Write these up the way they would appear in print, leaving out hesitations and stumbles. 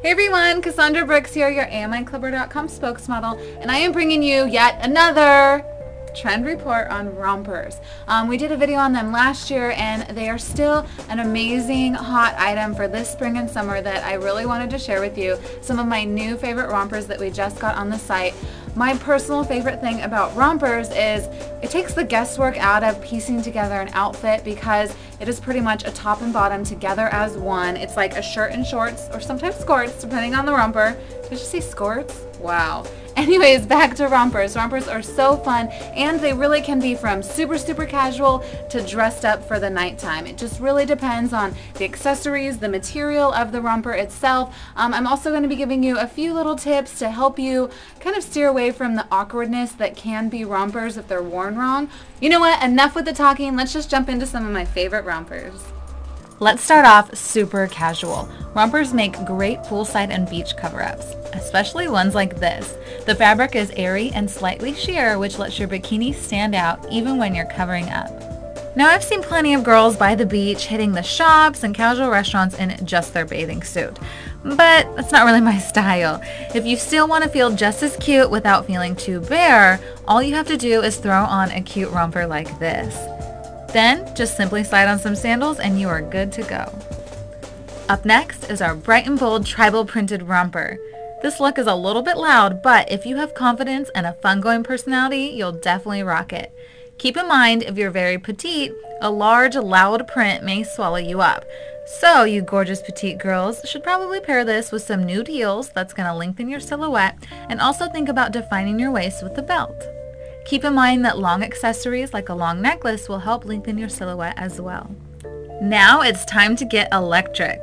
Hey everyone, Cassandra Brooks here, your AMIClubber.com spokesmodel, and I am bringing you yet another trend report on rompers. We did a video on them last year and they are still an amazing hot item for this spring and summer that I really wanted to share with you. Some of my new favorite rompers that we just got on the site. My personal favorite thing about rompers is it takes the guesswork out of piecing together an outfit because it is pretty much a top and bottom together as one. It's like a shirt and shorts, or sometimes skirts, depending on the romper. Did you say skirts? Wow. Anyways, back to rompers. Rompers are so fun and they really can be from super casual to dressed up for the nighttime. It just really depends on the accessories, the material of the romper itself. I'm also going to be giving you a few little tips to help you kind of steer away from the awkwardness that can be rompers if they're worn wrong. You know what? Enough with the talking. Let's just jump into some of my favorite rompers. Let's start off super casual. Rompers make great poolside and beach cover-ups, especially ones like this. The fabric is airy and slightly sheer, which lets your bikini stand out even when you're covering up. Now I've seen plenty of girls by the beach hitting the shops and casual restaurants in just their bathing suit, but that's not really my style. If you still want to feel just as cute without feeling too bare, all you have to do is throw on a cute romper like this. Then, just simply slide on some sandals and you are good to go. Up next is our bright and bold tribal printed romper. This look is a little bit loud, but if you have confidence and a fun-going personality, you'll definitely rock it. Keep in mind, if you're very petite, a large, loud print may swallow you up. So, you gorgeous petite girls should probably pair this with some nude heels that's going to lengthen your silhouette, and also think about defining your waist with a belt. Keep in mind that long accessories like a long necklace will help lengthen your silhouette as well. Now it's time to get electric.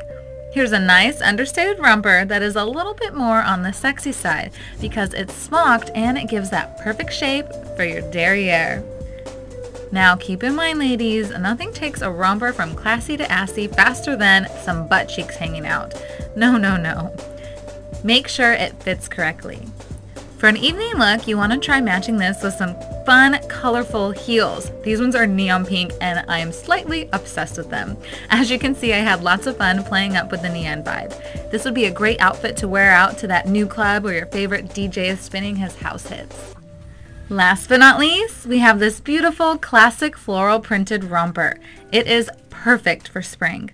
Here's a nice understated romper that is a little bit more on the sexy side because it's smocked and it gives that perfect shape for your derriere. Now keep in mind, ladies, nothing takes a romper from classy to assy faster than some butt cheeks hanging out. No. Make sure it fits correctly. For an evening look, you want to try matching this with some fun, colorful heels. These ones are neon pink and I am slightly obsessed with them. As you can see, I had lots of fun playing up with the neon vibe. This would be a great outfit to wear out to that new club where your favorite DJ is spinning his house hits. Last but not least, we have this beautiful classic floral printed romper. It is perfect for spring.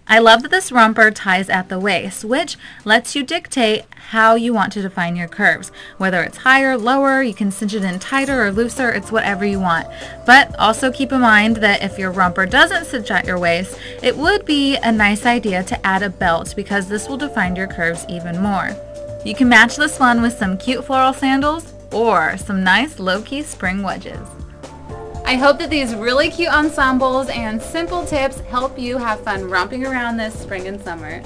I love that this romper ties at the waist, which lets you dictate how you want to define your curves. Whether it's higher, lower, you can cinch it in tighter or looser, it's whatever you want. But also keep in mind that if your romper doesn't cinch at your waist, it would be a nice idea to add a belt because this will define your curves even more. You can match this one with some cute floral sandals or some nice low-key spring wedges. I hope that these really cute ensembles and simple tips help you have fun romping around this spring and summer.